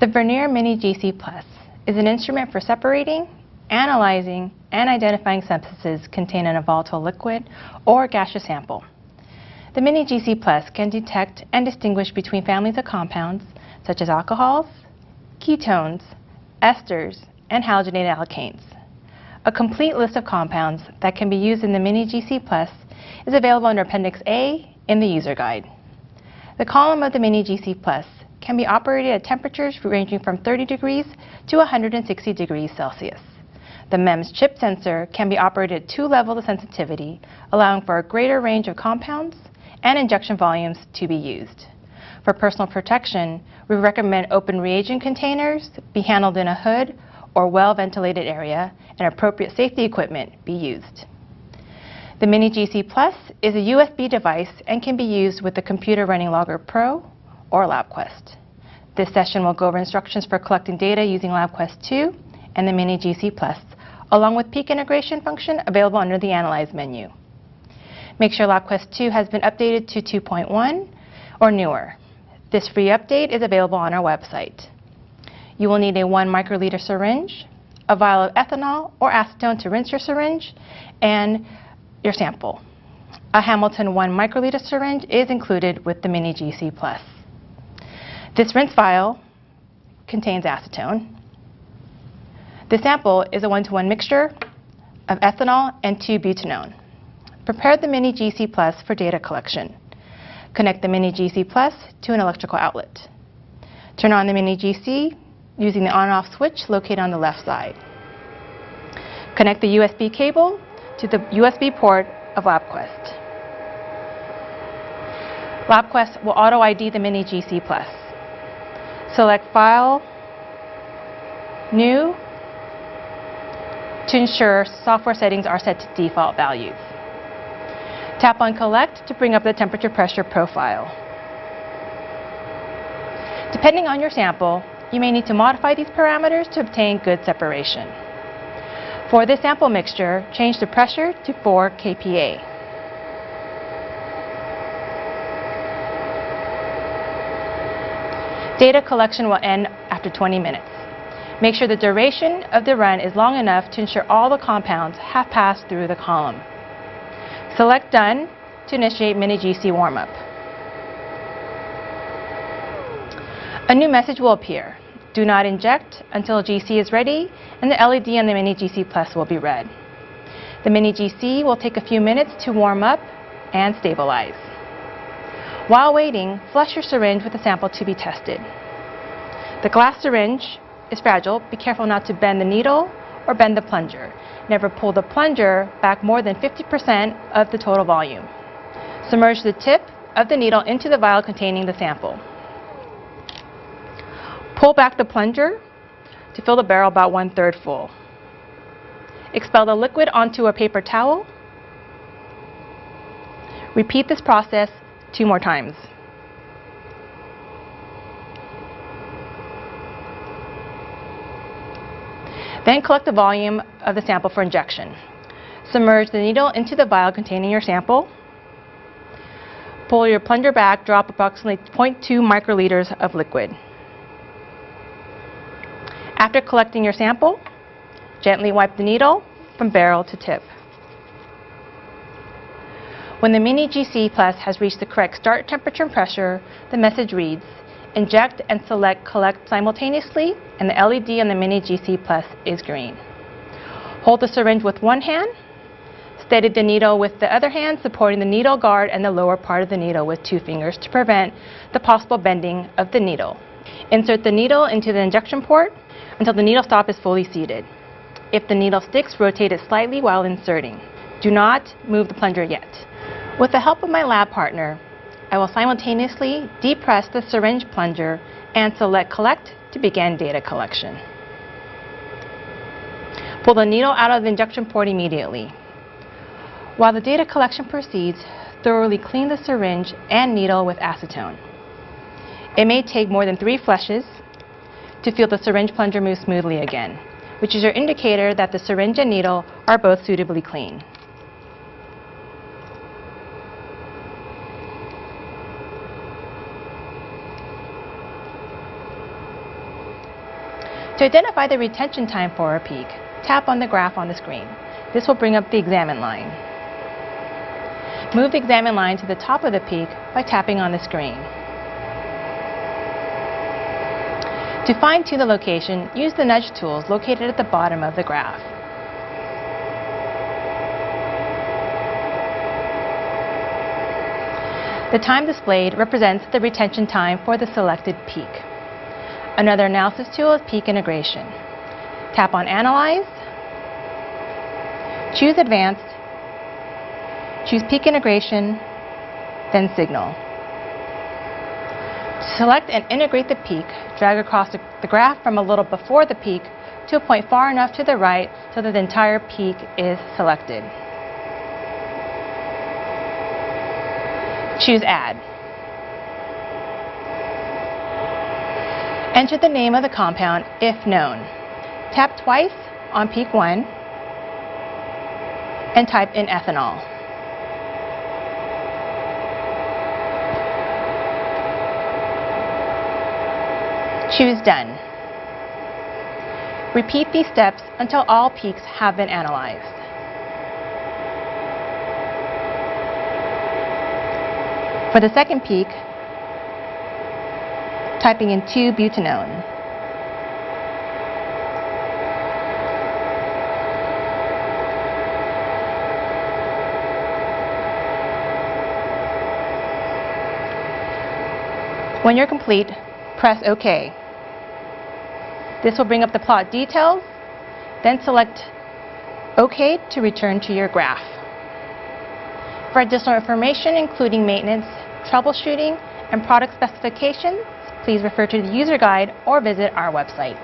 The Vernier Mini GC Plus is an instrument for separating, analyzing, and identifying substances contained in a volatile liquid or gaseous sample. The Mini GC Plus can detect and distinguish between families of compounds such as alcohols, ketones, esters, and halogenated alkanes. A complete list of compounds that can be used in the Mini GC Plus is available under Appendix A in the user guide. The column of the Mini GC Plus can be operated at temperatures ranging from 30 degrees to 160 degrees Celsius. The MEMS chip sensor can be operated at 2 levels of sensitivity, allowing for a greater range of compounds and injection volumes to be used. For personal protection, we recommend open reagent containers be handled in a hood or well-ventilated area, and appropriate safety equipment be used. The Mini GC Plus is a USB device and can be used with the computer running Logger Pro or LabQuest. This session will go over instructions for collecting data using LabQuest 2 and the Mini GC Plus, along with peak integration function available under the Analyze menu. Make sure LabQuest 2 has been updated to 2.1 or newer. This free update is available on our website. You will need a 1 microliter syringe, a vial of ethanol or acetone to rinse your syringe, and your sample. A Hamilton 1 microliter syringe is included with the Mini GC Plus. This rinse vial contains acetone. The sample is a 1-to-1 mixture of ethanol and 2-butanone. Prepare the Mini GC Plus for data collection. Connect the Mini GC Plus to an electrical outlet. Turn on the Mini GC using the on-off switch located on the left side. Connect the USB cable to the USB port of LabQuest. LabQuest will auto-ID the Mini GC Plus. Select File, New, to ensure software settings are set to default values. Tap on Collect to bring up the temperature pressure profile. Depending on your sample, you may need to modify these parameters to obtain good separation. For this sample mixture, change the pressure to 4 kPa. Data collection will end after 20 minutes. Make sure the duration of the run is long enough to ensure all the compounds have passed through the column. Select Done to initiate Mini GC warm-up. A new message will appear. Do not inject until GC is ready, and the LED on the Mini GC Plus will be red. The Mini GC will take a few minutes to warm up and stabilize. While waiting, flush your syringe with the sample to be tested. The glass syringe is fragile. Be careful not to bend the needle or bend the plunger. Never pull the plunger back more than 50% of the total volume. Submerge the tip of the needle into the vial containing the sample. Pull back the plunger to fill the barrel about 1/3 full. Expel the liquid onto a paper towel. Repeat this process 2 more times. Then collect the volume of the sample for injection. Submerge the needle into the vial containing your sample. Pull your plunger back, drop approximately 0.2 microliters of liquid. After collecting your sample, gently wipe the needle from barrel to tip. When the Mini GC Plus has reached the correct start temperature and pressure, the message reads, Inject and select Collect simultaneously, and the LED on the Mini GC Plus is green. Hold the syringe with one hand, steady the needle with the other hand, supporting the needle guard and the lower part of the needle with 2 fingers to prevent the possible bending of the needle. Insert the needle into the injection port until the needle stop is fully seated. If the needle sticks, rotate it slightly while inserting. Do not move the plunger yet. With the help of my lab partner, I will simultaneously depress the syringe plunger and select Collect to begin data collection. Pull the needle out of the injection port immediately. While the data collection proceeds, thoroughly clean the syringe and needle with acetone. It may take more than 3 flushes to feel the syringe plunger move smoothly again, which is your indicator that the syringe and needle are both suitably clean. To identify the retention time for a peak, tap on the graph on the screen. This will bring up the examine line. Move the examine line to the top of the peak by tapping on the screen. To fine-tune the location, use the nudge tools located at the bottom of the graph. The time displayed represents the retention time for the selected peak. Another analysis tool is peak integration. Tap on Analyze, choose Advanced, choose Peak Integration, then Signal. To select and integrate the peak, drag across the graph from a little before the peak to a point far enough to the right so that the entire peak is selected. Choose Add. Enter the name of the compound if known. Tap twice on peak 1 and type in ethanol. Choose Done. Repeat these steps until all peaks have been analyzed. For the second peak, typing in 2-butanone. When you're complete, press OK. This will bring up the plot details, then select OK to return to your graph. For additional information, including maintenance, troubleshooting, and product specifications, please refer to the user guide or visit our website.